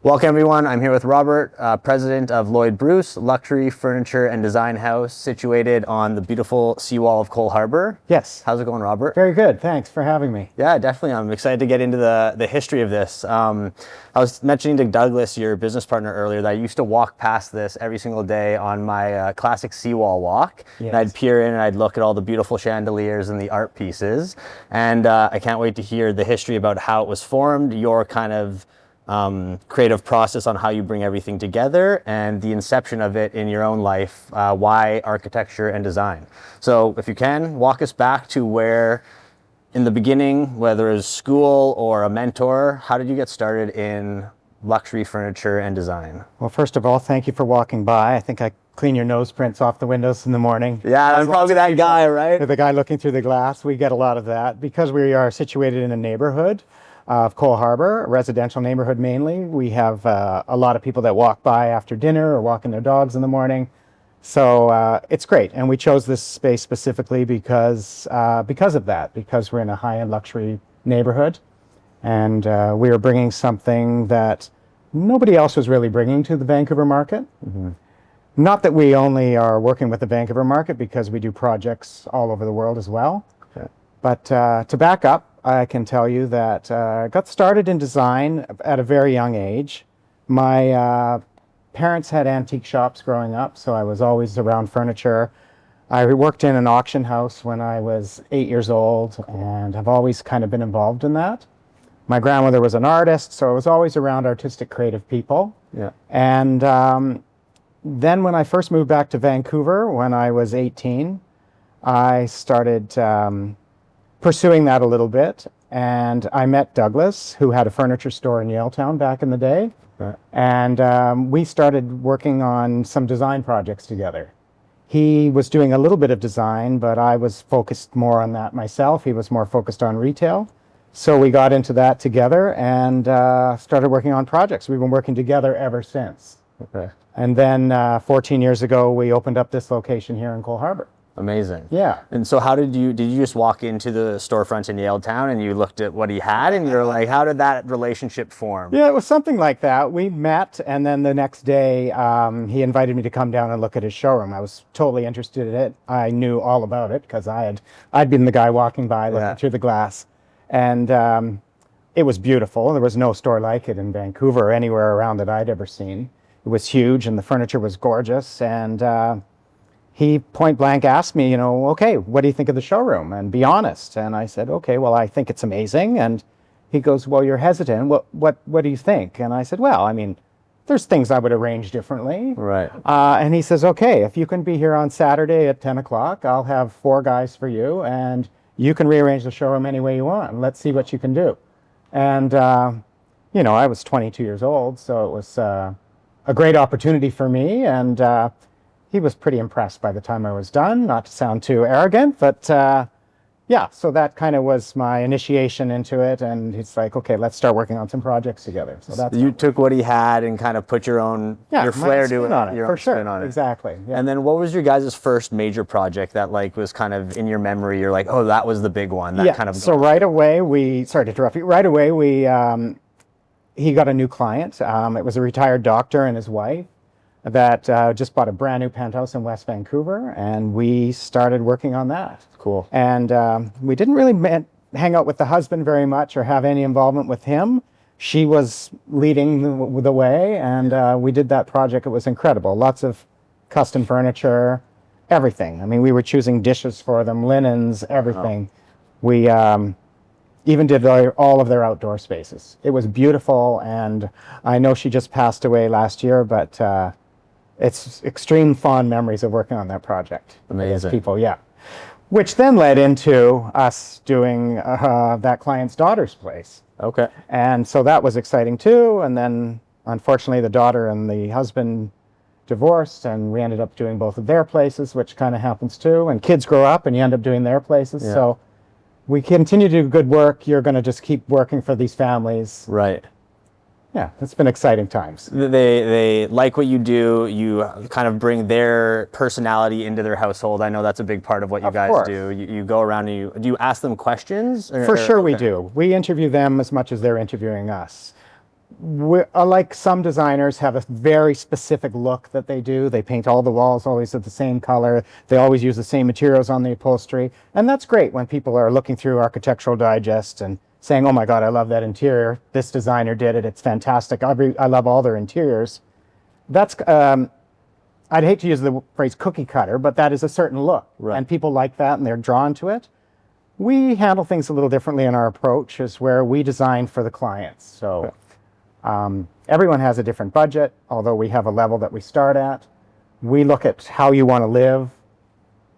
Welcome everyone, I'm here with Robert, president of Lloyd Bruce, luxury furniture and design house situated on the beautiful seawall of Coal Harbour. Yes. How's it going, Robert? Very good, thanks for having me. Yeah, definitely. I'm excited to get into the history of this. I was mentioning to Douglas, your business partner, earlier that I used to walk past this every single day on my classic seawall walk. Yes. And I'd peer in and I'd look at all the beautiful chandeliers and the art pieces. And I can't wait to hear the history about how it was formed, your kind of creative process on how you bring everything together, and the inception of it in your own life, why architecture and design. So if you can, walk us back to where, in the beginning, whether it was school or a mentor, how did you get started in luxury furniture and design? Well, first of all, thank you for walking by. I think I clean your nose prints off the windows in the morning. Yeah, I'm probably that guy, right? The guy looking through the glass. We get a lot of that. Because we are situated in a neighborhood of Coal Harbour, a residential neighborhood mainly. We have a lot of people that walk by after dinner or walking their dogs in the morning. So it's great. And we chose this space specifically because of that, because we're in a high-end luxury neighborhood. And we are bringing something that nobody else was really bringing to the Vancouver market. Mm-hmm. Not that we only are working with the Vancouver market, because we do projects all over the world as well. Okay. But to back up, I can tell you that I got started in design at a very young age. My parents had antique shops growing up, so I was always around furniture. I worked in an auction house when I was 8 years old, and have always kind of been involved in that. My grandmother was an artist, so I was always around artistic, creative people. Yeah. And then when I first moved back to Vancouver, when I was 18, I started pursuing that a little bit, and I met Douglas, who had a furniture store in Yaletown back in the day. Right. And we started working on some design projects together. He was doing a little bit of design, but I was focused more on that myself. He was more focused on retail. So we got into that together and started working on projects. We've been working together ever since. Okay. And then 14 years ago, we opened up this location here in Coal Harbour. Amazing. Yeah. And so how did you just walk into the storefront in Yaletown and you looked at what he had and you're like, how did that relationship form? Yeah, it was something like that. We met, and then the next day he invited me to come down and look at his showroom. I was totally interested in it. I knew all about it because I'd been the guy walking by looking through the glass. And it was beautiful. There was no store like it in Vancouver or anywhere around that I'd ever seen. It was huge and the furniture was gorgeous. And he point blank asked me, okay, what do you think of the showroom? And be honest. And I said, okay, well, I think it's amazing. And he goes, well, you're hesitant. What do you think? And I said, well, I mean, there's things I would arrange differently. Right. And he says, okay, if you can be here on Saturday at 10 o'clock, I'll have 4 guys for you, and you can rearrange the showroom any way you want. Let's see what you can do. And, I was 22 years old, so it was a great opportunity for me. And he was pretty impressed by the time I was done, not to sound too arrogant, but yeah, so that kind of was my initiation into it. And he's like, okay, let's start working on some projects together. So that's you took what he had and kind of put your your flair to it, on it, your for own sure. spin on it. Exactly. Yeah. And then what was your guys' first major project that was kind of in your memory? You're like, oh, that was the big one. That kind of. So right away sorry to interrupt you. Right away he got a new client. It was a retired doctor and his wife that just bought a brand new penthouse in West Vancouver, and we started working on that. Cool. And we didn't really hang out with the husband very much or have any involvement with him. She was leading the way, and we did that project. It was incredible. Lots of custom furniture, everything. I mean, we were choosing dishes for them, linens, everything. Wow. We even did all of their outdoor spaces. It was beautiful, and I know she just passed away last year, but it's extreme fond memories of working on that project. Amazing. People, yeah. Which then led into us doing that client's daughter's place. Okay. And so that was exciting too. And then unfortunately the daughter and the husband divorced, and we ended up doing both of their places, which kind of happens too. And kids grow up and you end up doing their places. Yeah. So we continue to do good work. You're going to just keep working for these families. Right. Yeah, it's been exciting times. They like what you do. You kind of bring their personality into their household. I know that's a big part of what you guys do. You go around and do you ask them questions? For sure we do. We interview them as much as they're interviewing us. Like some designers have a very specific look that they do. They paint all the walls always of the same color. They always use the same materials on the upholstery. And that's great when people are looking through Architectural Digest and saying, oh my God, I love that interior. This designer did it. It's fantastic. I love all their interiors. That's, I'd hate to use the phrase cookie cutter, but that is a certain look. Right. And people like that and they're drawn to it. We handle things a little differently in our approach, is where we design for the clients. So everyone has a different budget, although we have a level that we start at. We look at how you want to live,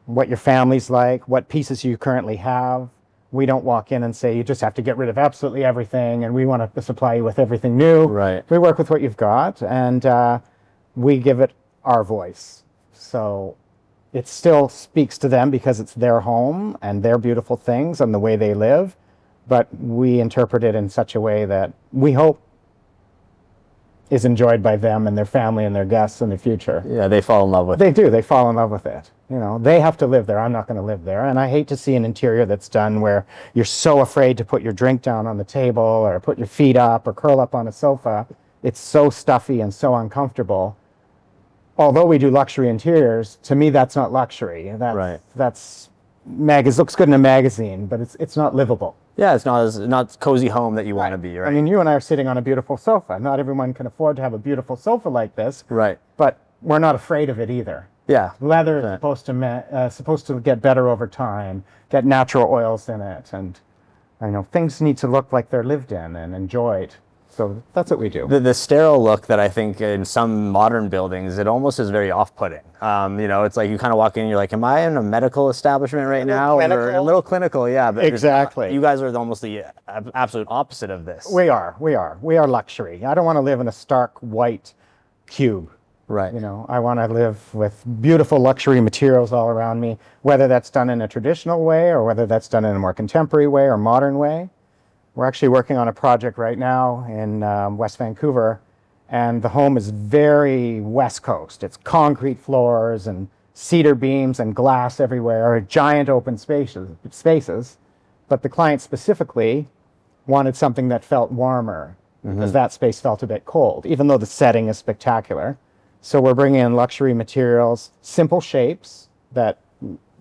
what your family's like, what pieces you currently have. We don't walk in and say, you just have to get rid of absolutely everything and we want to supply you with everything new. Right. We work with what you've got, and we give it our voice. So it still speaks to them because it's their home and their beautiful things and the way they live, but we interpret it in such a way that we hope is enjoyed by them and their family and their guests in the future. Yeah, they fall in love with it. They do. They fall in love with it. You know, they have to live there. I'm not going to live there. And I hate to see an interior that's done where you're so afraid to put your drink down on the table or put your feet up or curl up on a sofa. It's so stuffy and so uncomfortable. Although we do luxury interiors, to me that's not luxury. That's looks good in a magazine, but it's not livable. Yeah, it's not cozy home that you want to be, right? I mean, you and I are sitting on a beautiful sofa. Not everyone can afford to have a beautiful sofa like this. Right. But we're not afraid of it either. Yeah. Leather is supposed to get better over time, get natural oils in it, and I know things need to look like they're lived in and enjoyed. So that's what we do. The sterile look that I think in some modern buildings, it almost is very off-putting. You know, it's like you kind of walk in and you're like, am I in a medical establishment right now? Clinical? Or a little clinical, yeah. But exactly. You guys are almost the absolute opposite of this. We are luxury. I don't want to live in a stark white cube. Right. You know, I want to live with beautiful luxury materials all around me, whether that's done in a traditional way or whether that's done in a more contemporary way or modern way. We're actually working on a project right now in West Vancouver, and the home is very West Coast. It's concrete floors and cedar beams and glass everywhere, giant open spaces. But the client specifically wanted something that felt warmer, because that space felt a bit cold, even though the setting is spectacular. So we're bringing in luxury materials, simple shapes that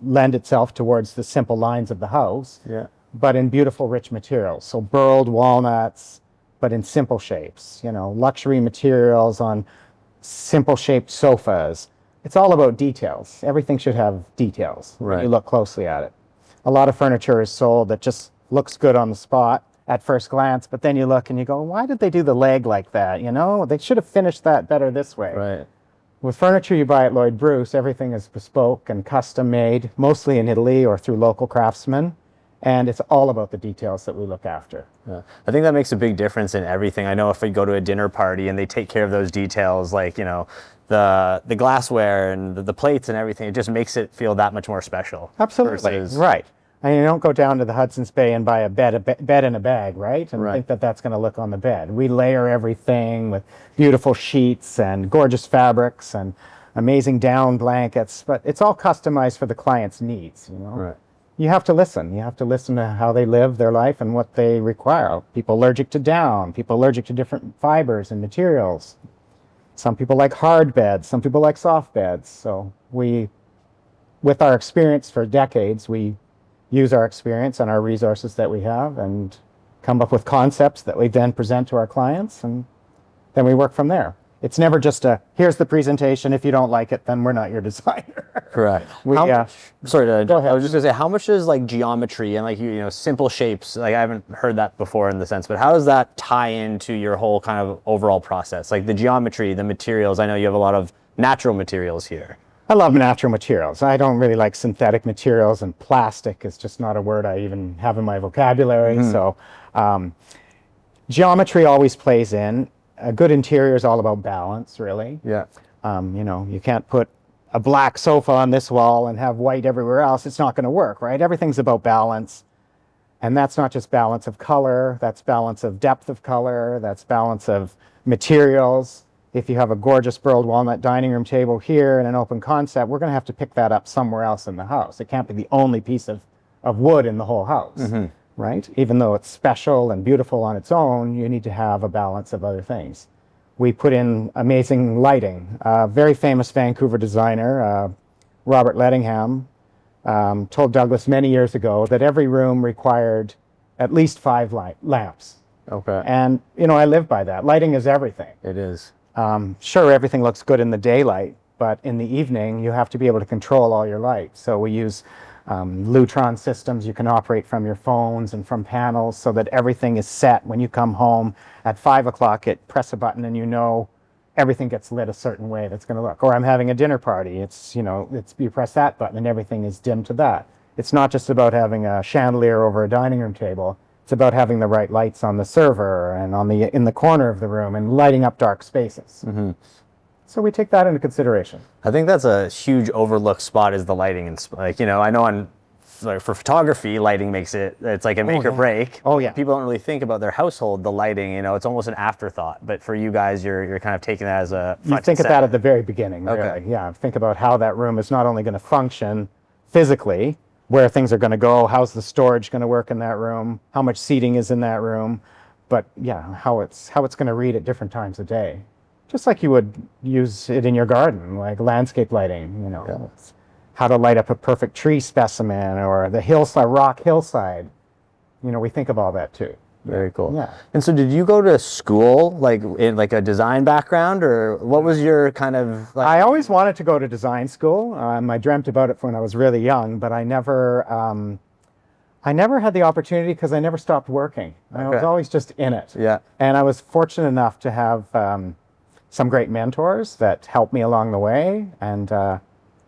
lend itself towards the simple lines of the house. Yeah. But in beautiful, rich materials. So burled walnuts, but in simple shapes. You know, luxury materials on simple shaped sofas. It's all about details. Everything should have details when you look closely at it. A lot of furniture is sold that just looks good on the spot at first glance, but then you look and you go, why did they do the leg like that? You know, they should have finished that better this way. Right. With furniture you buy at Lloyd, everything is bespoke and custom made, mostly in Italy or through local craftsmen. And it's all about the details that we look after. Yeah. I think that makes a big difference in everything. I know if we go to a dinner party and they take care of those details, like, you know, the glassware and the plates and everything, it just makes it feel that much more special. Absolutely. Right. I mean, you don't go down to the Hudson's Bay and buy a bed in a bag, right? And think that that's going to look on the bed. We layer everything with beautiful sheets and gorgeous fabrics and amazing down blankets, but it's all customized for the client's needs, you know? Right. You have to listen. You have to listen to how they live their life and what they require. People allergic to down, people allergic to different fibers and materials. Some people like hard beds, some people like soft beds. So with our experience for decades, we use our experience and our resources that we have and come up with concepts that we then present to our clients, and then we work from there. It's never just here's the presentation. If you don't like it, then we're not your designer. Correct. Sorry, go ahead. I was just gonna say, how much is like geometry and like you know simple shapes? Like I haven't heard that before in the sense, but how does that tie into your whole kind of overall process? Like the geometry, the materials. I know you have a lot of natural materials here. I love natural materials. I don't really like synthetic materials, and plastic is just not a word I even have in my vocabulary. So geometry always plays in. A good interior is all about balance, really. Yeah. You know, you can't put a black sofa on this wall and have white everywhere else. It's not going to work, right? Everything's about balance. And that's not just balance of color. That's balance of depth of color. That's balance of materials. If you have a gorgeous burled walnut dining room table here and an open concept, we're going to have to pick that up somewhere else in the house. It can't be the only piece of wood in the whole house. right? Even though it's special and beautiful on its own, you need to have a balance of other things. We put in amazing lighting. A very famous Vancouver designer, Robert Lettingham, told Douglas many years ago that every room required at least 5 lamps. Okay. And, you know, I live by that. Lighting is everything. It is. Sure, everything looks good in the daylight, but in the evening, you have to be able to control all your light. So we use Lutron systems. You can operate from your phones and from panels so that everything is set. When you come home at 5 o'clock, press a button and you know everything gets lit a certain way that's going to look. Or I'm having a dinner party. It's, you know, you press that button and everything is dim to that. It's not just about having a chandelier over a dining room table. It's about having the right lights on the server and in the corner of the room and lighting up dark spaces. Mm-hmm. So we take that into consideration. I think that's a huge overlooked spot is the lighting. And like, you know, I know for photography, lighting it's like a make or break. Oh yeah. People don't really think about their household, the lighting, you know, it's almost an afterthought. But for you guys, you're kind of taking that as a front. You think of that at the very beginning, really. Okay. Yeah, think about how that room is not only going to function physically, where things are going to go, how's the storage going to work in that room, how much seating is in that room, but yeah, how it's going to read at different times of day. Just like you would use it in your garden, like landscape lighting, you know. Yeah. How to light up a perfect tree specimen or the rock hillside. You know, we think of all that too. Very cool. Yeah. And so did you go to school, like in like a design background, or what was your kind of like? I always wanted to go to design school. I dreamt about it when I was really young, but I never had the opportunity because I never stopped working. I was always just in it. Yeah. And I was fortunate enough to have some great mentors that helped me along the way. And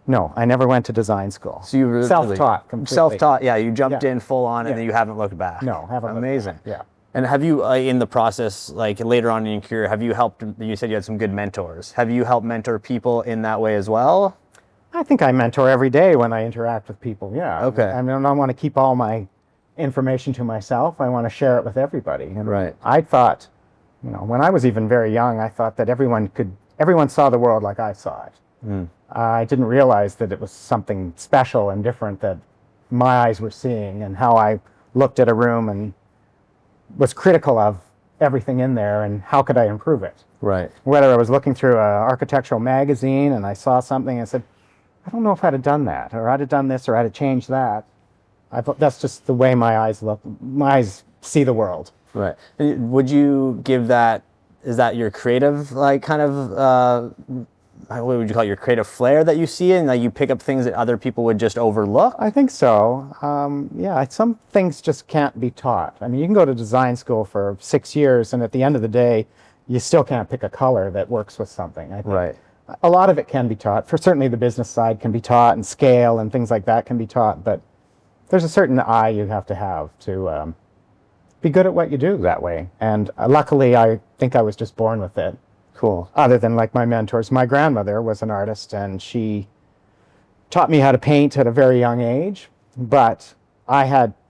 no, I never went to design school. So you really self-taught completely. Self-taught, yeah. You jumped in full on, and Yeah. then you haven't looked back. No, haven't. Amazing. Looked back. Yeah. And have you, in the process, like later on in your career, have you helped? You said you had some good mentors. Have you helped mentor people in that way as well? I think I mentor every day when I interact with people. Yeah. Okay. I mean, I don't want to keep all my information to myself. I want to share it with everybody. And right. I thought, you know, when I was even very young, I thought that everyone saw the world like I saw it. Mm. I didn't realize that it was something special and different that my eyes were seeing, and how I looked at a room and was critical of everything in there and how could I improve it. Right. Whether I was looking through an architectural magazine and I saw something and said, I don't know if I'd have done that, or I'd have done this, or I'd have changed that. I thought that's just the way my eyes look. My eyes see the world. Right. Would you give that? Is that your creative, like, kind of? What would you call it, your creative flair that you see, and like you pick up things that other people would just overlook? I think so. Yeah, some things just can't be taught. I mean, you can go to design school for 6 years, and at the end of the day, you still can't pick a color that works with something. I think. Right. A lot of it can be taught. For certainly the business side can be taught, and scale and things like that can be taught, but there's a certain eye you have to be good at what you do that way. And luckily, I think I was just born with it. Cool. Other than like my mentors. My grandmother was an artist, and she taught me how to paint at a very young age, but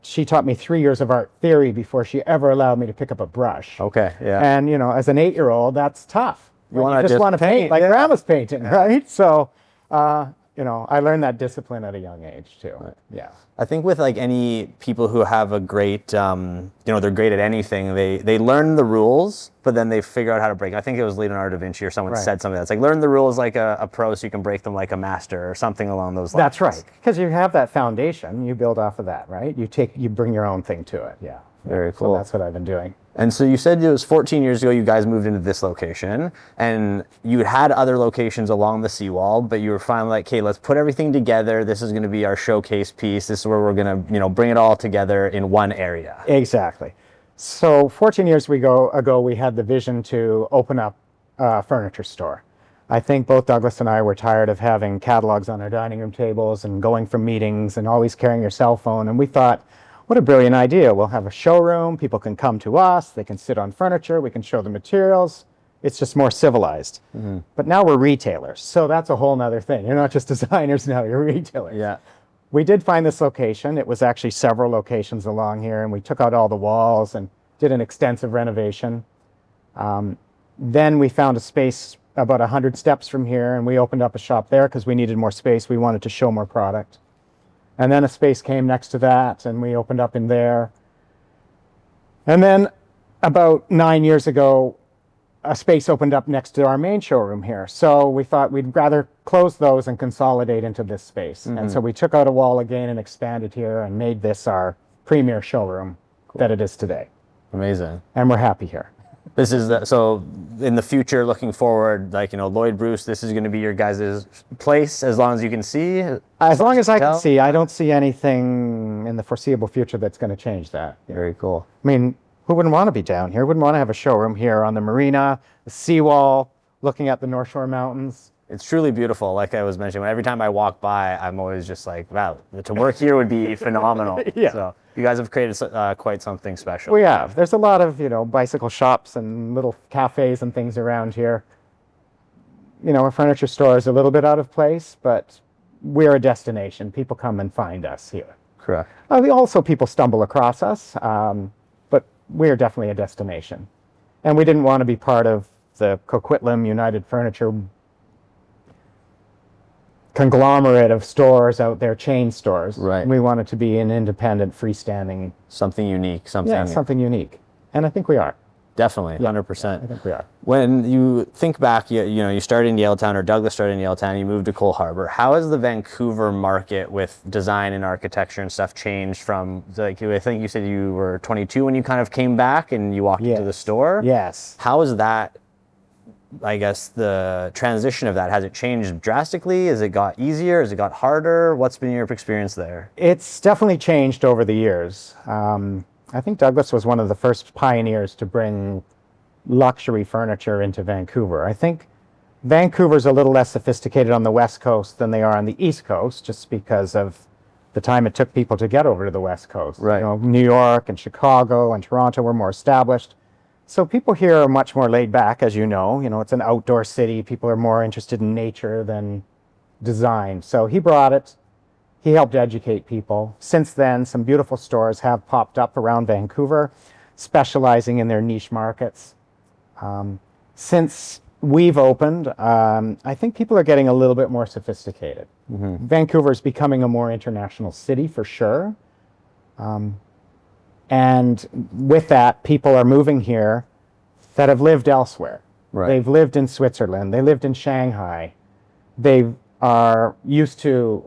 she taught me 3 years of art theory before she ever allowed me to pick up a brush. Okay, yeah. And, you know, as an 8-year-old, that's tough. You just want to paint like grandma's painting, right? So, you know, I learned that discipline at a young age too. Right. Yeah. I think with like any people who have a great, you know, they're great at anything, they learn the rules, but then they figure out how to break. I think it was Leonardo da Vinci or someone said something that's like, learn the rules like a pro so you can break them like a master, or something along those lines. That's right. Because you have that foundation, you build off of that, right? You bring your own thing to it. Yeah. Very cool. So that's what I've been doing. And so you said it was 14 years ago you guys moved into this location, and you had other locations along the seawall, but you were finally like, okay, let's put everything together. This is going to be our showcase piece. This is where we're going to, you know, bring it all together in one area. Exactly. So 14 years ago, we had the vision to open up a furniture store. I think both Douglas and I were tired of having catalogs on our dining room tables and going from meetings and always carrying your cell phone. And we thought, what a brilliant idea. We'll have a showroom. People can come to us. They can sit on furniture. We can show the materials. It's just more civilized. Mm-hmm. But now we're retailers. So that's a whole nother thing. You're not just designers now, you're retailers. Yeah. We did find this location. It was actually several locations along here, and we took out all the walls and did an extensive renovation. Then we found a space about 100 steps from here, and we opened up a shop there because we needed more space. We wanted to show more product. And then a space came next to that, and we opened up in there. And then about 9 years ago, a space opened up next to our main showroom here. So we thought we'd rather close those and consolidate into this space. And so we took out a wall again and expanded here and made this our premier showroom that it is today. Amazing. And we're happy here. This is so in the future, looking forward, like, Lloyd, Bruce, this is going to be your guys' place as long as you can see. As long as I can see, I don't see anything in the foreseeable future that's going to change that. Very cool. I mean, who wouldn't want to be down here? Wouldn't want to have a showroom here on the marina, the seawall, looking at the North Shore Mountains? It's truly beautiful. Like I was mentioning, every time I walk by, I'm always just like, wow, to work here would be phenomenal. Yeah. So you guys have created quite something special. We have. There's a lot of, bicycle shops and little cafes and things around here. A furniture store is a little bit out of place, but we're a destination. People come and find us here. Correct. Also, people stumble across us, but we're definitely a destination. And we didn't want to be part of the Coquitlam United Furniture conglomerate of stores out there, chain stores. Right. We wanted to be an independent, freestanding. Something unique. Something unique. And I think we are. Definitely, 100%. I think we are. When you think back, you started in Yaletown, or Douglas started in Yaletown, you moved to Coal Harbour. How has the Vancouver market with design and architecture and stuff changed from, like, I think you said you were 22 when you kind of came back and you walked into the store? Yes. How is that, I guess, the transition of that? Has it changed drastically? Has it got easier? Has it got harder? What's been your experience there? It's definitely changed over the years. I think Douglas was one of the first pioneers to bring luxury furniture into Vancouver. I think Vancouver's a little less sophisticated on the West Coast than they are on the East Coast, just because of the time it took people to get over to the West Coast. Right. New York and Chicago and Toronto were more established. So people here are much more laid back, as you know. It's an outdoor city. People are more interested in nature than design. So he brought it. He helped educate people. Since then, some beautiful stores have popped up around Vancouver, specializing in their niche markets. Since we've opened, I think people are getting a little bit more sophisticated. Vancouver is becoming a more international city for sure. And with that, people are moving here that have lived elsewhere. Right. They've lived in Switzerland. They lived in Shanghai. They are used to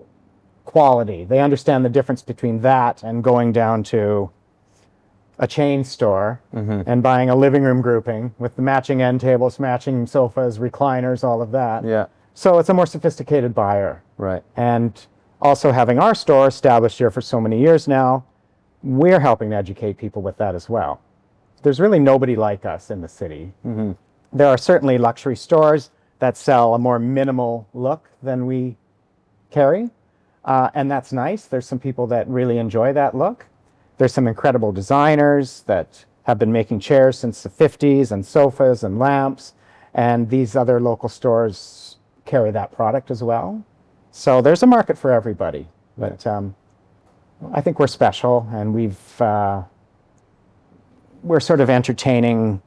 quality. They understand the difference between that and going down to a chain store and buying a living room grouping with the matching end tables, matching sofas, recliners, all of that. Yeah. So it's a more sophisticated buyer. Right. And also having our store established here for so many years now, we're helping to educate people with that as well. There's really nobody like us in the city. There are certainly luxury stores that sell a more minimal look than we carry. And that's nice. There's some people that really enjoy that look. There's some incredible designers that have been making chairs since the 50s and sofas and lamps. And these other local stores carry that product as well. So there's a market for everybody. But I think we're special, and we're sort of entertaining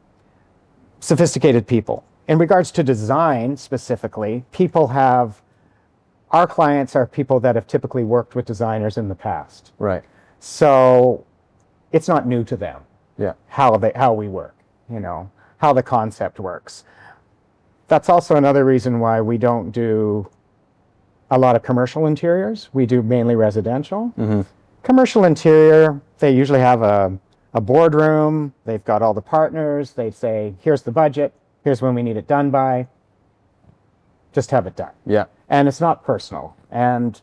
sophisticated people. In regards to design specifically, our clients are people that have typically worked with designers in the past. Right. So it's not new to them. Yeah. How we work, how the concept works. That's also another reason why we don't do a lot of commercial interiors. We do mainly residential. Commercial interior, they usually have a boardroom. They've got all the partners. They say, here's the budget. Here's when we need it done by. Just have it done. Yeah. And it's not personal. And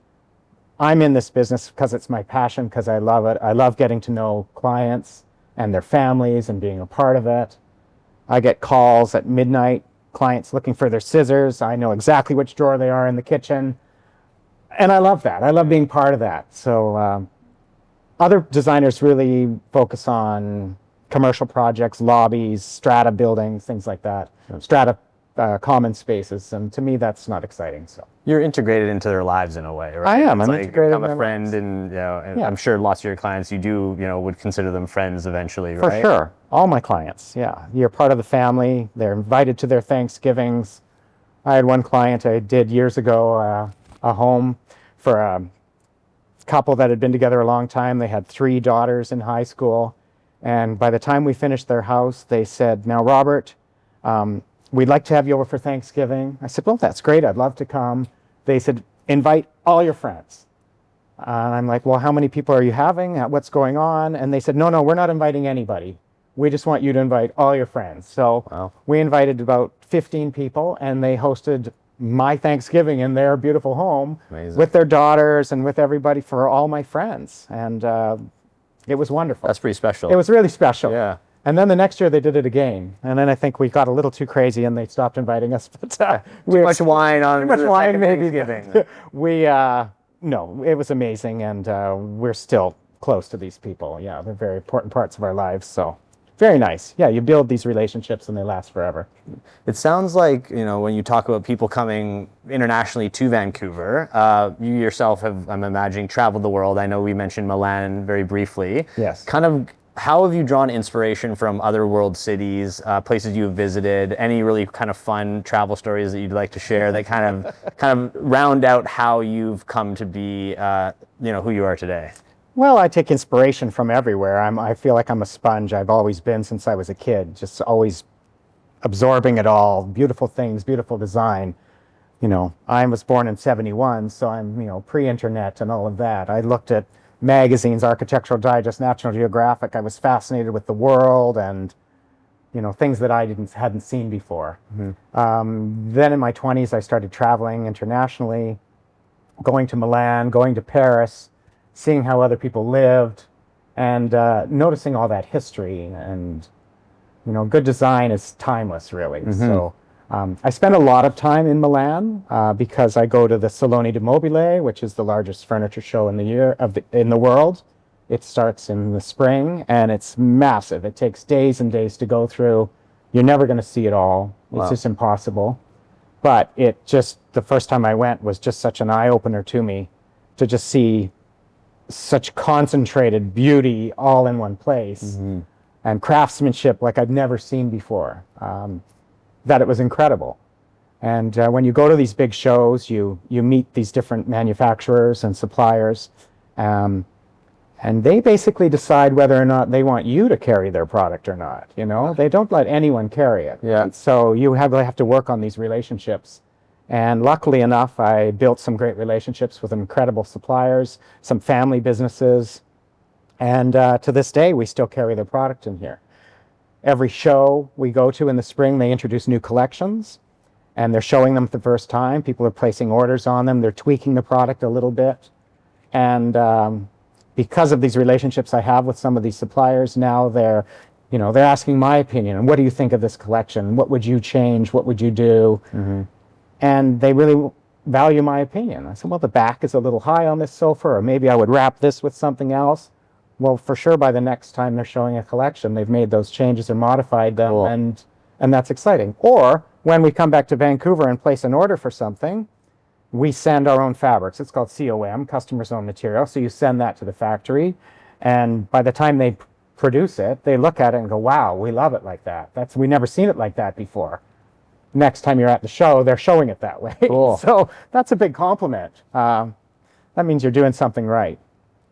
I'm in this business because it's my passion, because I love it. I love getting to know clients and their families and being a part of it. I get calls at midnight, clients looking for their scissors. I know exactly which drawer they are in the kitchen. And I love that. I love being part of that. So other designers really focus on commercial projects, lobbies, strata buildings, things like that. Strata common spaces, and to me that's not exciting. So you're integrated into their lives in a way, right? I am. It's I'm like integrated. I'm a friend, and I'm sure lots of your clients would consider them friends eventually, right? For sure, all my clients. Yeah, you're part of the family. They're invited to their Thanksgivings. I had one client I did years ago, a home for a couple that had been together a long time. They had 3 daughters in high school, And by the time we finished their house, they said, now, Robert, we'd like to have you over for Thanksgiving. I said, well, that's great. I'd love to come. They said, invite all your friends. And I'm like, well, how many people are you having? What's going on? And they said, no, we're not inviting anybody. We just want you to invite all your friends. So we invited about 15 people, and they hosted my Thanksgiving in their beautiful home with their daughters and with everybody, for all my friends. And it was wonderful. That's pretty special. It was really special. Yeah. And then the next year they did it again. And then I think we got a little too crazy and they stopped inviting us. But too much wine on too much wine, maybe. Thanksgiving. No, it was amazing. And we're still close to these people. Yeah, they're very important parts of our lives. So very nice. Yeah, you build these relationships and they last forever. It sounds like, when you talk about people coming internationally to Vancouver, you yourself have, I'm imagining, traveled the world. I know we mentioned Milan very briefly. Yes. Kind of, how have you drawn inspiration from other world cities, places you've visited? Any really kind of fun travel stories that you'd like to share that kind of round out how you've come to be, who you are today? Well, I take inspiration from everywhere. I feel like I'm a sponge. I've always been since I was a kid, just always absorbing it all. Beautiful things, beautiful design. I was born in 71, so I'm, pre-internet and all of that. I looked at magazines, Architectural Digest, National Geographic. I was fascinated with the world and, things that I hadn't seen before. Then in my 20s, I started traveling internationally, going to Milan, going to Paris, seeing how other people lived, and noticing all that history. And good design is timeless, really. So I spend a lot of time in Milan because I go to the Salone di Mobile, which is the largest furniture show in the world. It starts in the spring, and it's massive. It takes days and days to go through. You're never going to see it all. It's just impossible. But the first time I went was just such an eye-opener to me, to just see such concentrated beauty all in one place, and craftsmanship like I've never seen before, that it was incredible. And when you go to these big shows, you meet these different manufacturers and suppliers, and they basically decide whether or not they want you to carry their product or not. They don't let anyone carry it. Yeah. So you have to work on these relationships. And luckily enough, I built some great relationships with incredible suppliers, some family businesses, and to this day, we still carry their product in here. Every show we go to in the spring, they introduce new collections, and they're showing them for the first time. People are placing orders on them. They're tweaking the product a little bit. And because of these relationships I have with some of these suppliers now, they're asking my opinion. And what do you think of this collection? What would you change? What would you do? And they really value my opinion. I said, well, the back is a little high on this sofa, or maybe I would wrap this with something else. Well, for sure, by the next time they're showing a collection, they've made those changes or modified them, cool. and that's exciting. Or when we come back to Vancouver and place an order for something, we send our own fabrics. It's called COM, Customer's Own Material. So you send that to the factory, and by the time they produce it, they look at it and go, wow, we love it like that. We never seen it like that before. Next time you're at the show, they're showing it that way. Cool. So that's a big compliment. That means you're doing something right.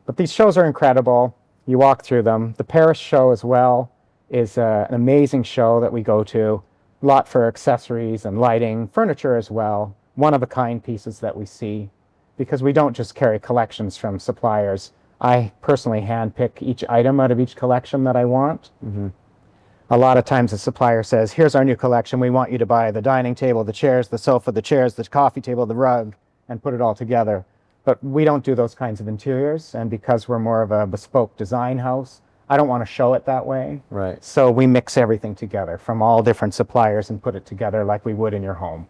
But these shows are incredible. You walk through them. The Paris show as well is an amazing show that we go to. A lot for accessories and lighting, furniture as well. One-of-a-kind pieces that we see, because we don't just carry collections from suppliers. I personally handpick each item out of each collection that I want. A lot of times the supplier says, here's our new collection. We want you to buy the dining table, the chairs, the sofa, the chairs, the coffee table, the rug, and put it all together. But we don't do those kinds of interiors. And because we're more of a bespoke design house, I don't want to show it that way. Right. So we mix everything together from all different suppliers and put it together like we would in your home.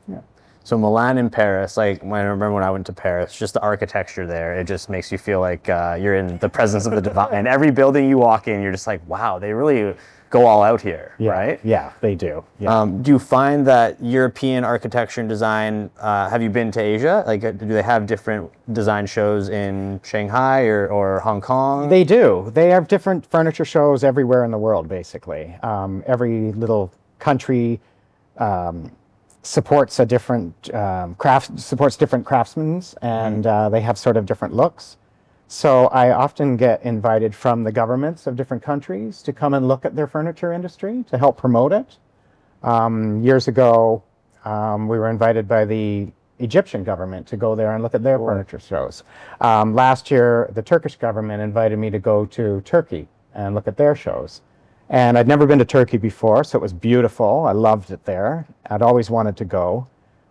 Yeah. So Milan and Paris, like when I remember when I went to Paris, just the architecture there, it just makes you feel like you're in the presence of the divine. And every building you walk in, you're just like, wow, they really go all out here, right? Yeah, they do. Yeah. Do you find that European architecture and design, have you been to Asia? Like, do they have different design shows in Shanghai or Hong Kong? They do. They have different furniture shows everywhere in the world, basically. Every little country supports a different supports different craftsmen, and they have sort of different looks. So I often get invited from the governments of different countries to come and look at their furniture industry to help promote it. Years ago, we were invited by the Egyptian government to go there and look at their furniture shows. Last year, the Turkish government invited me to go to Turkey and look at their shows. And I'd never been to Turkey before, so it was beautiful. I loved it there. I'd always wanted to go.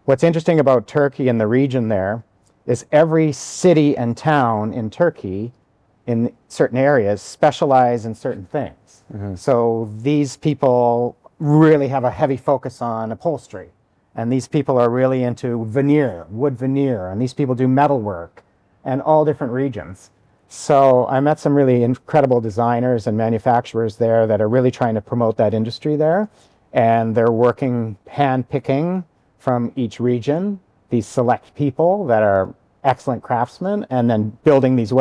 What's interesting about Turkey and the region there is every city and town in Turkey in certain areas specialize in certain things. So these people really have a heavy focus on upholstery. And these people are really into veneer, wood veneer, and these people do metalwork and all different regions. So I met some really incredible designers and manufacturers there that are really trying to promote that industry there. And they're working hand-picking from each region, these select people that are excellent craftsmen, and then building these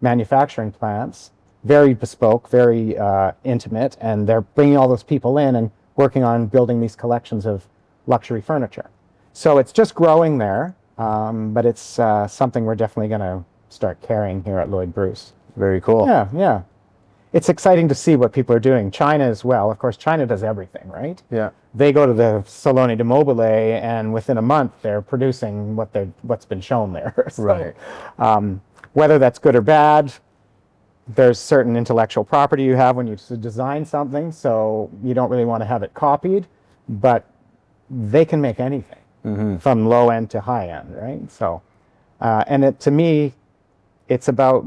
manufacturing plants, very bespoke, very intimate, and they're bringing all those people in and working on building these collections of luxury furniture. So it's just growing there, but it's something we're definitely going to start carrying here at Lloyd Bruce. Very cool. Yeah. It's exciting to see what people are doing. China as well. Of course, China does everything, right? Yeah. They go to the Salone di Mobile, and within a month, they're producing what's been shown there. So, Right. Whether that's good or bad, there's certain intellectual property you have when you design something, so you don't really want to have it copied, but they can make anything from low end to high end, right? So, and to me, it's about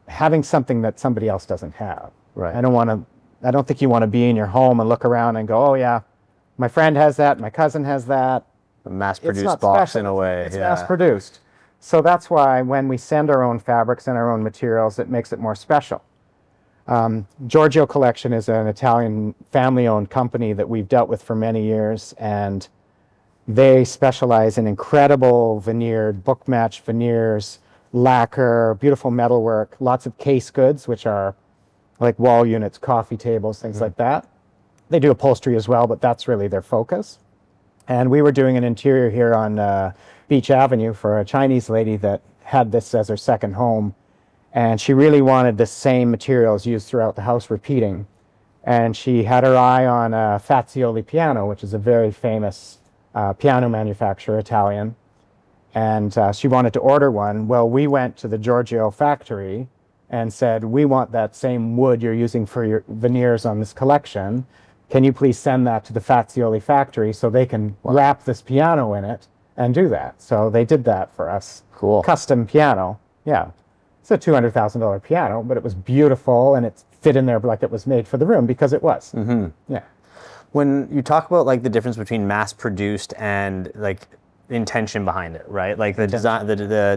having something that somebody else doesn't have. Right. I don't think you want to be in your home and look around and go, oh yeah, my friend has that, my cousin has that. A mass-produced It's not box special. in a way. It's yeah. mass-produced. So that's why when we send our own fabrics and our own materials, it makes it more special. Giorgio Collection is an Italian family-owned company that we've dealt with for many years, and they specialize in incredible veneered, book-match veneers, lacquer, beautiful metalwork, lots of case goods, which are like wall units, coffee tables, things like that. They do upholstery as well, but that's really their focus. And we were doing an interior here on Beach Avenue for a Chinese lady that had this as her second home. And she really wanted the same materials used throughout the house repeating. And she had her eye on a Fazioli piano, which is a very famous piano manufacturer, Italian. And she wanted to order one. Well, we went to the Giorgio factory and said, we want that same wood you're using for your veneers on this collection. Can you please send that to the Fazioli factory so they can wrap this piano in it and do that? So they did that for us. Cool. Custom piano. Yeah. It's a $200,000 piano, but it was beautiful and it fit in there like it was made for the room because it was. Yeah. When you talk about like the difference between mass-produced and like intention behind it, right? Like the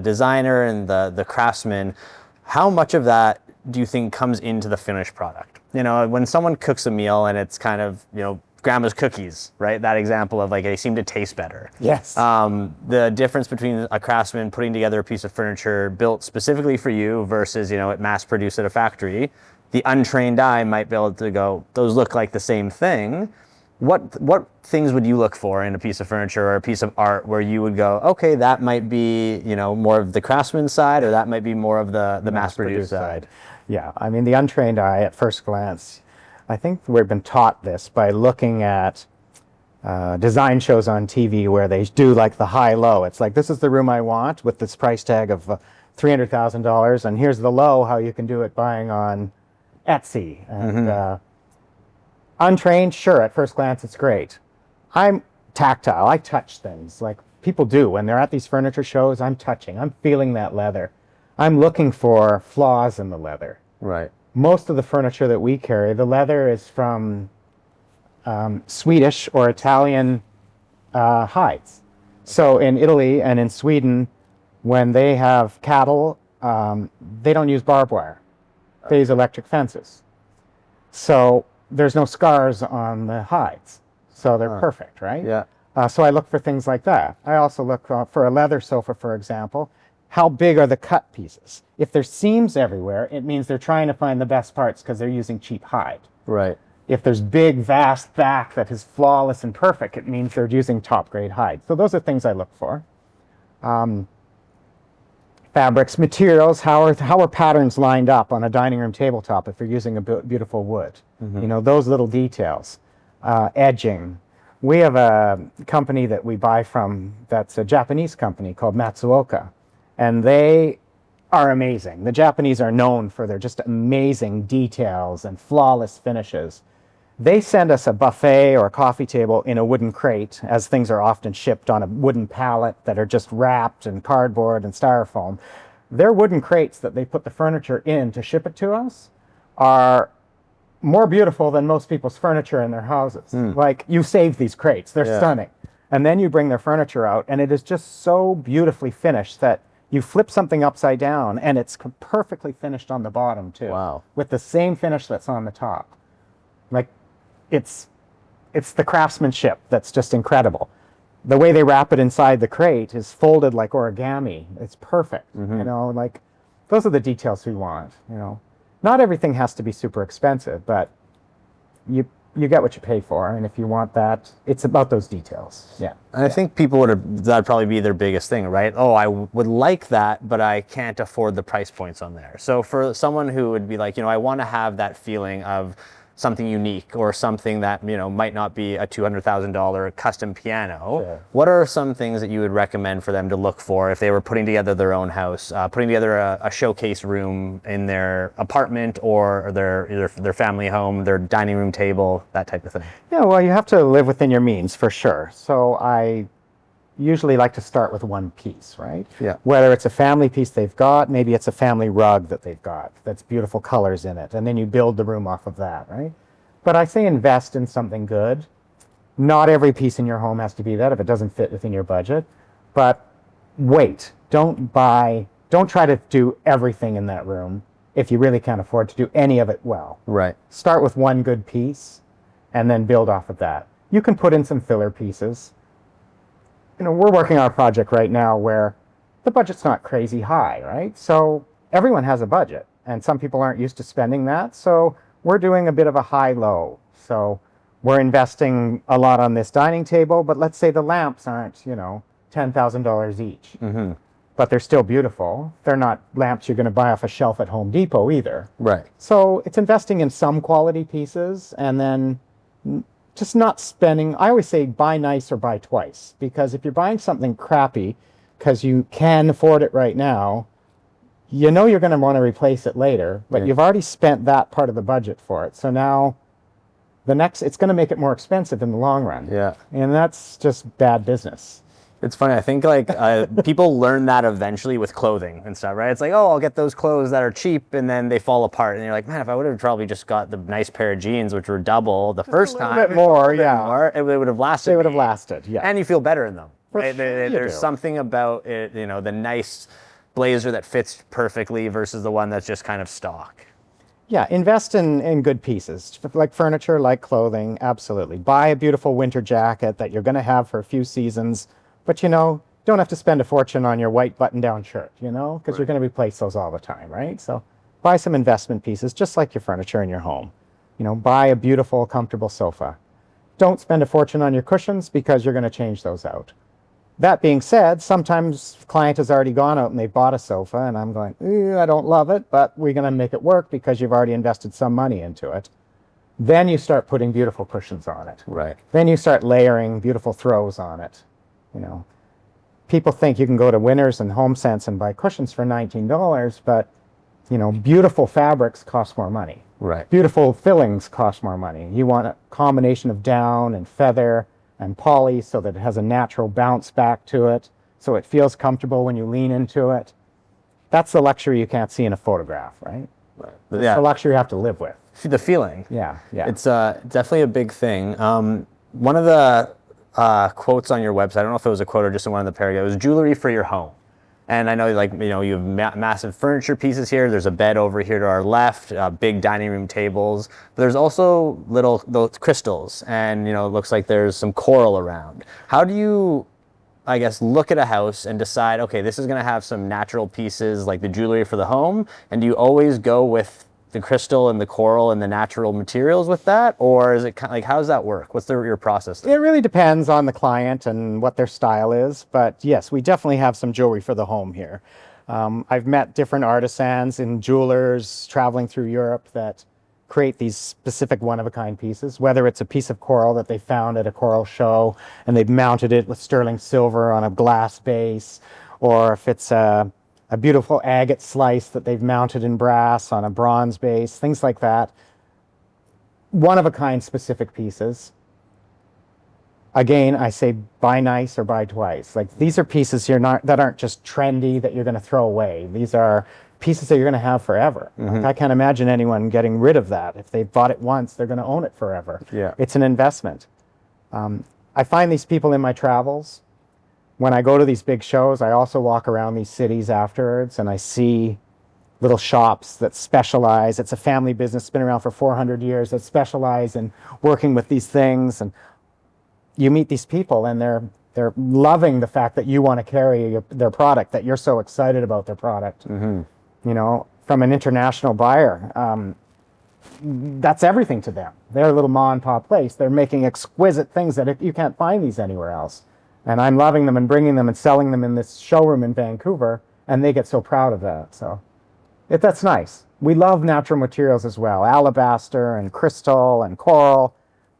designer and the craftsman, how much of that do you think comes into the finished product? You know, when someone cooks a meal and it's kind of, you know, grandma's cookies, right? That example of like they seem to taste better. Yes. The difference between a craftsman putting together a piece of furniture built specifically for you versus, you know, it mass produced at a factory, the untrained eye might be able to go, those look like the same thing. What things would you look for in a piece of furniture or a piece of art where you would go, okay, that might be, you know, more of the craftsman side, or that might be more of the mass-produced side? Yeah, I mean, the untrained eye at first glance, I think we've been taught this by looking at design shows on TV where they do like the high-low. It's like, this is the room I want with this price tag of $300,000, and here's the low, how you can do it buying on Etsy. And untrained, sure, at first glance, it's great. I'm tactile. I touch things like people do. When they're at these furniture shows, I'm touching. I'm feeling that leather. I'm looking for flaws in the leather. Right. Most of the furniture that we carry, the leather is from Swedish or Italian hides. So in Italy and in Sweden, when they have cattle, they don't use barbed wire. They use electric fences. So there's no scars on the hides. So they're perfect, right? Yeah. So I look for things like that. I also look for a leather sofa, for example. How big are the cut pieces? If there's seams everywhere, it means they're trying to find the best parts because they're using cheap hide. Right. If there's big, vast back that is flawless and perfect, it means they're using top-grade hide. So those are things I look for. Fabrics, materials, how are patterns lined up on a dining room tabletop if you're using a beautiful wood? You know, those little details. Edging. We have a company that we buy from that's a Japanese company called Matsuoka, and they are amazing. The Japanese are known for their just amazing details and flawless finishes. They send us a buffet or a coffee table in a wooden crate, as things are often shipped on a wooden pallet that are just wrapped in cardboard and styrofoam. Their wooden crates that they put the furniture in to ship it to us are more beautiful than most people's furniture in their houses. Like, you save these crates, they're stunning. And then you bring their furniture out, and it is just so beautifully finished that you flip something upside down, and it's perfectly finished on the bottom, too. Wow. With the same finish that's on the top. Like, it's the craftsmanship that's just incredible. The way they wrap it inside the crate is folded like origami. It's perfect. You know, like, those are the details we want, you know. Not everything has to be super expensive, but you get what you pay for, and if you want that, it's about those details. Yeah. And I think people that'd probably be their biggest thing, right? Oh, I would like that, but I can't afford the price points on there. So for someone who would be like, you know, I want to have that feeling of something unique or something that, you know, might not be a $200,000 custom piano. Sure. What are some things that you would recommend for them to look for if they were putting together their own house, putting together a showcase room in their apartment or their family home, their dining room table, that type of thing? Yeah, well, you have to live within your means for sure. So I usually like to start with one piece, right? Yeah. Whether it's a family piece they've got, maybe it's a family rug that they've got that's beautiful colors in it, and then you build the room off of that, right? But I say invest in something good. Not every piece in your home has to be that if it doesn't fit within your budget, but wait. Don't try to do everything in that room if you really can't afford to do any of it well. Right. Start with one good piece and then build off of that. You can put in some filler pieces. You know, we're working on a project right now where the budget's not crazy high, right? So everyone has a budget, and some people aren't used to spending that. So we're doing a bit of a high-low. So we're investing a lot on this dining table, but let's say the lamps aren't, you know, $10,000 each. But they're still beautiful. They're not lamps you're going to buy off a shelf at Home Depot either. Right. So it's investing in some quality pieces and then just not spending. I always say buy nice or buy twice, because if you're buying something crappy because you can afford it right now, you know you're going to want to replace it later, but you've already spent that part of the budget for it. So now it's going to make it more expensive in the long run. Yeah. And that's just bad business. It's funny. I think like people learn that eventually with clothing and stuff, right? It's like, oh, I'll get those clothes that are cheap, and then they fall apart. And you're like, man, if I would have probably just got the nice pair of jeans, which were double the first time, A bit more, yeah. it would have lasted. They would have lasted, yeah. And you feel better in them. Right? sure you There's do. something about it, you know, the nice blazer that fits perfectly versus the one that's just kind of stock. Yeah, invest in good pieces, like furniture, like clothing, absolutely. Buy a beautiful winter jacket that you're going to have for a few seasons, but, you know, don't have to spend a fortune on your white button-down shirt, you know, because you're going to replace those all the time, right? So buy some investment pieces, just like your furniture in your home. You know, buy a beautiful, comfortable sofa. Don't spend a fortune on your cushions because you're going to change those out. That being said, sometimes client has already gone out and they bought a sofa, and I'm going, I don't love it, but we're going to make it work because you've already invested some money into it. Then you start putting beautiful cushions on it. Right. Then you start layering beautiful throws on it. You know, people think you can go to Winners and HomeSense and buy cushions for $19, but, you know, beautiful fabrics cost more money. Right. Beautiful fillings cost more money. You want a combination of down and feather and poly so that it has a natural bounce back to it, so it feels comfortable when you lean into it. That's the luxury you can't see in a photograph, right? Right. It's Yeah. the luxury you have to live with. The feeling. Yeah, yeah. It's definitely a big thing. One of the quotes on your website, I don't know if it was a quote or just in one of the paragraphs, it was jewelry for your home. And I know, like, you know, you have massive furniture pieces here. There's a bed over here to our left, big dining room tables. But there's also those crystals, and, you know, it looks like there's some coral around. How do you, I guess, look at a house and decide, okay, this is going to have some natural pieces like the jewelry for the home? And do you always go with the crystal and the coral and the natural materials with that, or is it kind of like, how does that work? What's your process there? It really depends on the client and what their style is, but yes, we definitely have some jewelry for the home here. I've met different artisans and jewelers traveling through Europe that create these specific one-of-a-kind pieces, whether it's a piece of coral that they found at a coral show and they've mounted it with sterling silver on a glass base, or if it's a beautiful agate slice that they've mounted in brass on a bronze base, things like that. One-of-a-kind specific pieces. Again, I say buy nice or buy twice. Like, these are pieces that aren't just trendy that you're going to throw away. These are pieces that you're going to have forever. Like, I can't imagine anyone getting rid of that. If they've bought it once, they're going to own it forever. Yeah. It's an investment. I find these people in my travels. When I go to these big shows, I also walk around these cities afterwards, and I see little shops that specialize. It's a family business, it's been around for 400 years, that specialize in working with these things. And you meet these people, and they're loving the fact that you want to carry their product, that you're so excited about their product. You know, from an international buyer, that's everything to them. They're a little mom and pop place. They're making exquisite things that you can't find these anywhere else. And I'm loving them and bringing them and selling them in this showroom in Vancouver, and they get so proud of that. So that's nice. We love natural materials as well, alabaster and crystal and coral.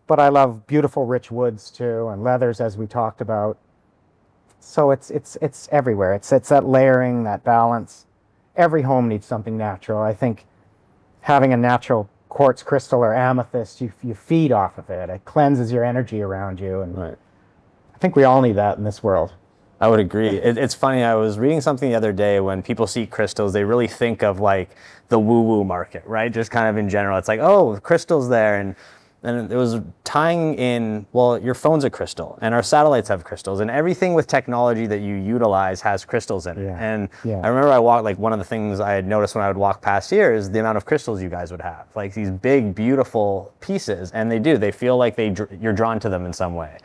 But I love beautiful, rich woods too, and leathers, as we talked about. So it's everywhere. It's that layering, that balance. Every home needs something natural. I think having a natural quartz crystal or amethyst, you feed off of it. It cleanses your energy around you, and Right. I think we all need that in this world. I would agree. It's funny, I was reading something the other day. When people see crystals, they really think of like the woo-woo market, right? Just kind of in general. It's like, oh, crystals there. And it was tying in, well, your phone's a crystal, and our satellites have crystals, and everything with technology that you utilize has crystals in it. Yeah. And Yeah. I remember one of the things I had noticed when I would walk past here is the amount of crystals you guys would have. Like these big, beautiful pieces, and they feel like you're drawn to them in some way.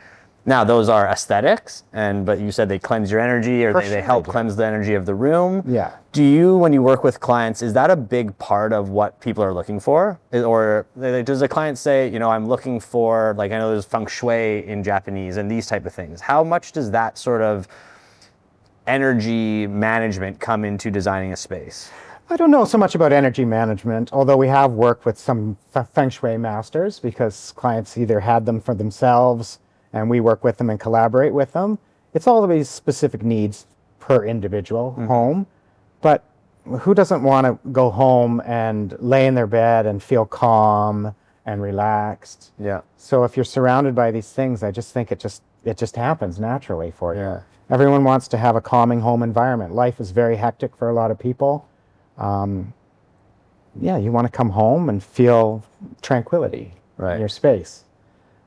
Now, those are aesthetics, but you said they cleanse your energy, or they help cleanse the energy of the room. Yeah. Do you, when you work with clients, is that a big part of what people are looking for? Or does a client say, you know, I'm looking for, like, I know there's feng shui in Japanese and these type of things. How much does that sort of energy management come into designing a space? I don't know so much about energy management, although we have worked with some feng shui masters, because clients either had them for themselves and we work with them and collaborate with them. It's all these specific needs per individual home. But who doesn't want to go home and lay in their bed and feel calm and relaxed? Yeah. So if you're surrounded by these things, I just think it just happens naturally for you. Yeah. Everyone wants to have a calming home environment. Life is very hectic for a lot of people. You want to come home and feel tranquility in your space.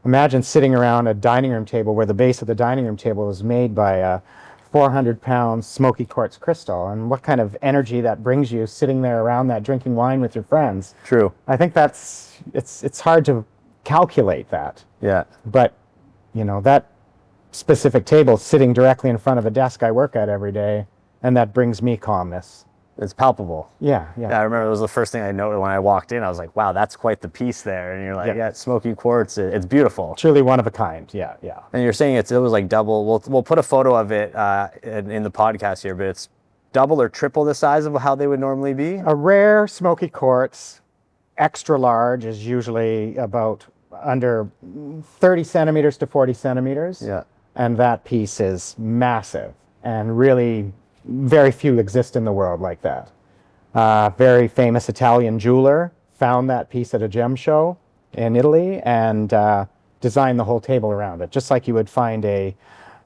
Imagine sitting around a dining room table where the base of the dining room table is made by a 400-pound smoky quartz crystal, and what kind of energy that brings you sitting there around that drinking wine with your friends. True. I think it's hard to calculate that. Yeah. But, you know, that specific table sitting directly in front of a desk I work at every day, and that brings me calmness. It's palpable. Yeah. Yeah, I remember it was the first thing I noted when I walked in. I was like, wow, that's quite the piece there. And you're like, yeah, it's smoky quartz. It's beautiful. Truly one of a kind. Yeah. And you're saying it was like double. We'll put a photo of it in the podcast here, but it's double or triple the size of how they would normally be? A rare smoky quartz, extra large, is usually about under 30 centimeters to 40 centimeters. Yeah. And that piece is massive, and really very few exist in the world like that. Very famous Italian jeweler found that piece at a gem show in Italy and designed the whole table around it, just like you would find a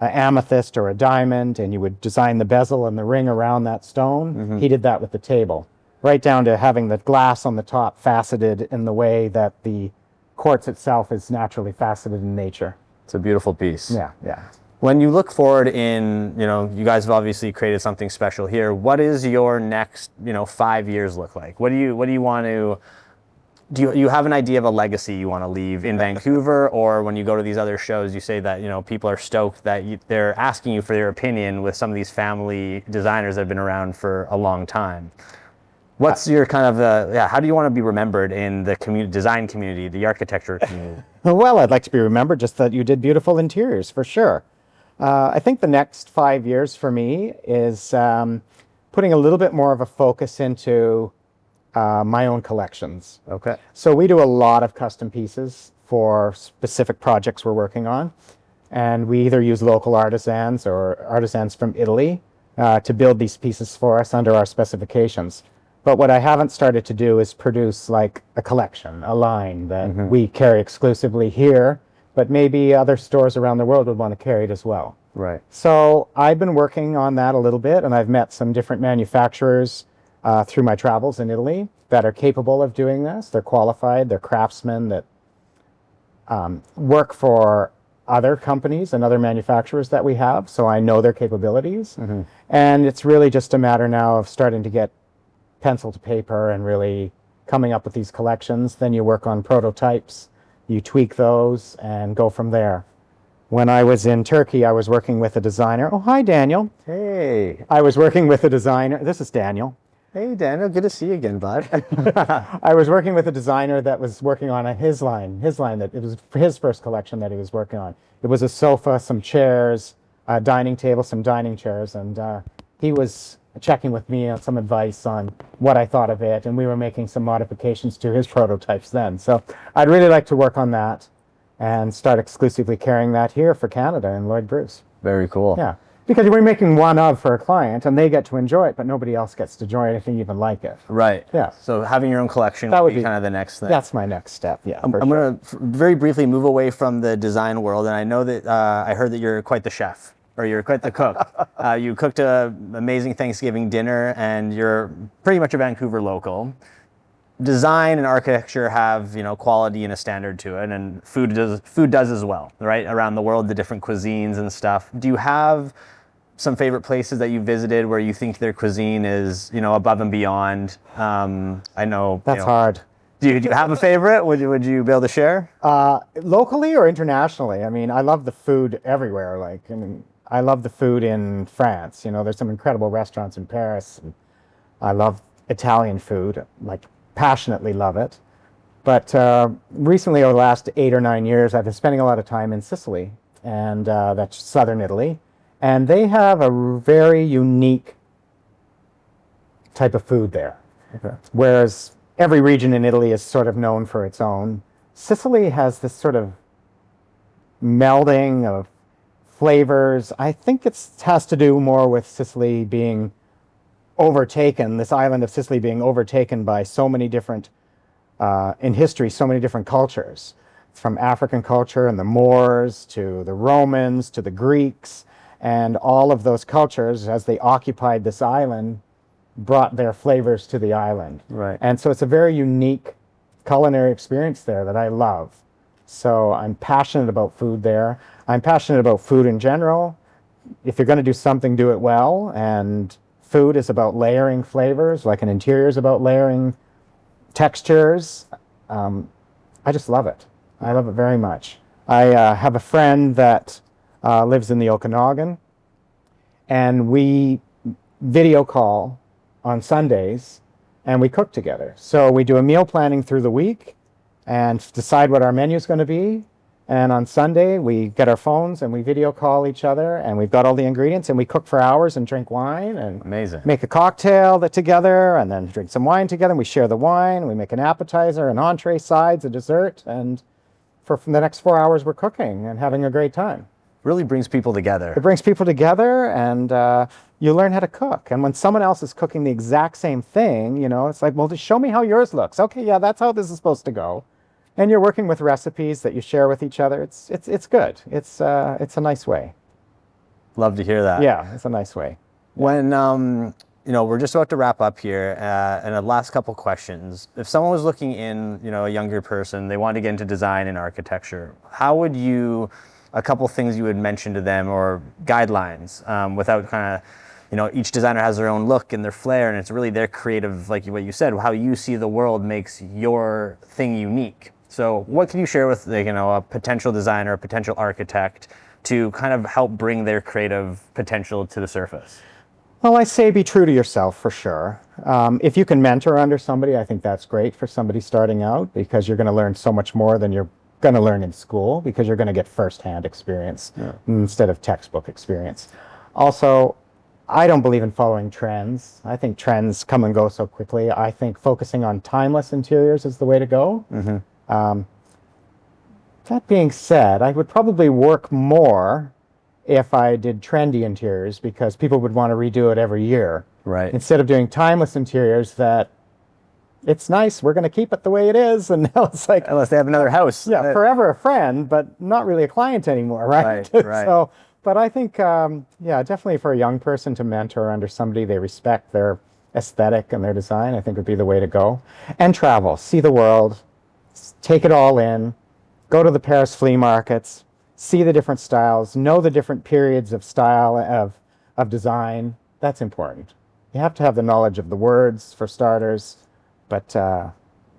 amethyst or a diamond, and you would design the bezel and the ring around that stone. He did that with the table, right down to having the glass on the top faceted in the way that the quartz itself is naturally faceted in nature. It's a beautiful piece. Yeah. When you look forward you guys have obviously created something special here. What is your next, 5 years look like? What do you want to, do you have an idea of a legacy you want to leave in Vancouver? Or when you go to these other shows, you say that, people are stoked that they're asking you for your opinion with some of these family designers that have been around for a long time. What's your kind of, how do you want to be remembered in the design community, the architecture community? Well, I'd like to be remembered just that you did beautiful interiors, for sure. I think the next 5 years for me is putting a little bit more of a focus into my own collections. Okay. So we do a lot of custom pieces for specific projects we're working on. And we either use local artisans or artisans from Italy to build these pieces for us under our specifications. But what I haven't started to do is produce like a collection, a line that we carry exclusively here, but maybe other stores around the world would want to carry it as well. Right. So I've been working on that a little bit, and I've met some different manufacturers through my travels in Italy that are capable of doing this. They're qualified, they're craftsmen that work for other companies and other manufacturers that we have, so I know their capabilities. And it's really just a matter now of starting to get pencil to paper and really coming up with these collections. Then you work on prototypes, you tweak those, and go from there. When I was in Turkey, I was working with a designer. Oh, hi, Daniel. Hey. I was working with a designer. This is Daniel. Hey, Daniel. Good to see you again, bud. I was working with a designer that was working on his line that it was his first collection that he was working on. It was a sofa, some chairs, a dining table, some dining chairs, and he was checking with me on some advice on what I thought of it, and we were making some modifications to his prototypes then. So I'd really like to work on that and start exclusively carrying that here for Canada in Lloyd Bruce. Very cool. Yeah, because we're making one of for a client, and they get to enjoy it, but nobody else gets to enjoy anything even like it. Right. Yeah. So having your own collection That would would be be kind of the next thing. That's my next step. Yeah. I'm going to very briefly move away from the design world, and I know that I heard that you're quite the chef, or you're quite the cook. You cooked an amazing Thanksgiving dinner, and you're pretty much a Vancouver local. Design and architecture have, quality and a standard to it, and food does as well, right? Around the world, the different cuisines and stuff. Do you have some favorite places that you visited where you think their cuisine is, above and beyond? I know That's hard. Do you have a favorite? Would you be able to share? Locally or internationally? I mean, I love the food everywhere. I love the food in France. There's some incredible restaurants in Paris. And I love Italian food, passionately love it. But recently, over the last 8 or 9 years, I've been spending a lot of time in Sicily, and that's southern Italy. And they have a very unique type of food there. Okay. Whereas every region in Italy is sort of known for its own. Sicily has this sort of melding of flavors. I think it has to do more with Sicily being overtaken, this island of Sicily being overtaken by so many different, in history, so many different cultures. From African culture and the Moors to the Romans to the Greeks, and all of those cultures, as they occupied this island, brought their flavors to the island. Right. And so it's a very unique culinary experience there that I love. So I'm passionate about food there. I'm passionate about food in general. If you're going to do something, do it well. And food is about layering flavors, like an interior is about layering textures. I just love it. I love it very much. I have a friend that lives in the Okanagan, and we video call on Sundays, and we cook together. So we do a meal planning through the week and decide what our menu is going to be. And on Sunday, we get our phones and we video call each other, and we've got all the ingredients, and we cook for hours and drink wine and Amazing. Make a cocktail together, and then drink some wine together. And we share the wine. We make an appetizer, an entree, sides, a dessert, and for the next 4 hours, we're cooking and having a great time. Really brings people together. It brings people together, and you learn how to cook. And when someone else is cooking the exact same thing, it's like, well, just show me how yours looks. Okay, yeah, that's how this is supposed to go. And you're working with recipes that you share with each other. It's good. It's a nice way. Love to hear that. Yeah, it's a nice way. When we're just about to wrap up here, and the last couple questions. If someone was looking in, a younger person, they want to get into design and architecture, how would you? A couple things you would mention to them, or guidelines, without kind of, each designer has their own look and their flair, and it's really their creative, like what you said, how you see the world makes your thing unique. So what can you share with a potential designer, a potential architect, to kind of help bring their creative potential to the surface? Well, I say be true to yourself for sure. If you can mentor under somebody, I think that's great for somebody starting out, because you're going to learn so much more than you're going to learn in school, because you're going to get firsthand experience instead of textbook experience. Also, I don't believe in following trends. I think trends come and go so quickly. I think focusing on timeless interiors is the way to go. That being said, I would probably work more if I did trendy interiors because people would want to redo it every year. Right. Instead of doing timeless interiors that it's nice, we're going to keep it the way it is, and now it's like, Unless they have another house. yeah, forever a friend, but not really a client anymore, right? Right. So, but I think, yeah, definitely for a young person to mentor under somebody they respect their aesthetic and their design, I think would be the way to go. And travel, see the world, take it all in, go to the Paris flea markets, see the different styles, know the different periods of style of design. That's important. You have to have the knowledge of the words for starters. But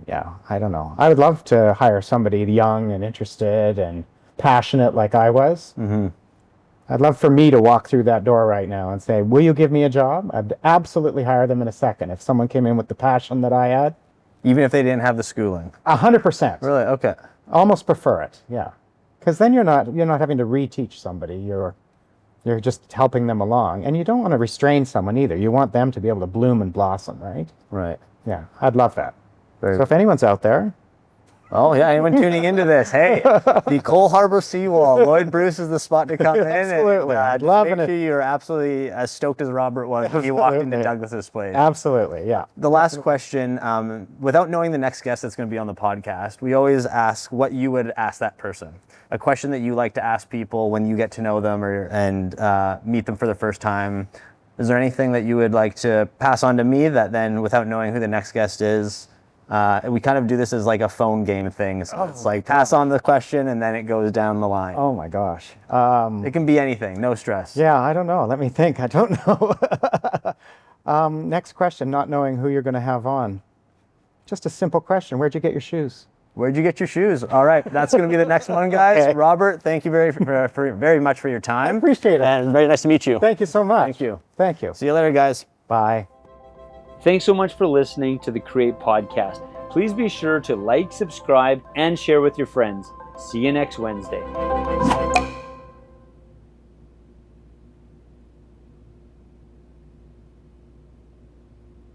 yeah, I don't know. I would love to hire somebody young and interested and passionate like I was. I'd love for me to walk through that door right now and say, will you give me a job? I'd absolutely hire them in a second if someone came in with the passion that I had. Even if they didn't have the schooling? 100%. Really? Okay. Almost prefer it, yeah. Because then you're not having to reteach somebody. You're just helping them along. And you don't want to restrain someone either. You want them to be able to bloom and blossom, right? Right. Yeah, I'd love that. Very So if anyone's out there, oh yeah, anyone tuning into this, hey, the Coal Harbour seawall, Lloyd Bruce is the spot to come in. Absolutely. And, Loving make it. sure you're absolutely as stoked as Robert was when he walked into Douglas's place. absolutely, yeah. The last question, without knowing the next guest that's going to be on the podcast, we always ask what you would ask that person. A question that you like to ask people when you get to know them and meet them for the first time. Is there anything that you would like to pass on to me that then, without knowing who the next guest is, we kind of do this as like a phone game thing. So it's like pass on the question and then it goes down the line. Oh my gosh. It can be anything, no stress. Yeah, I don't know. Let me think. I don't know. Next question, not knowing who you're going to have on. Just a simple question. Where'd you get your shoes? Where'd you get your shoes? All right, that's going to be the next one, guys. Okay. Robert, thank you very much for your time. I appreciate it. And very nice to meet you. Thank you so much. Thank you. Thank you. See you later, guys. Bye. Thanks so much for listening to the Create Podcast. Please be sure to like, subscribe, and share with your friends. See you next Wednesday.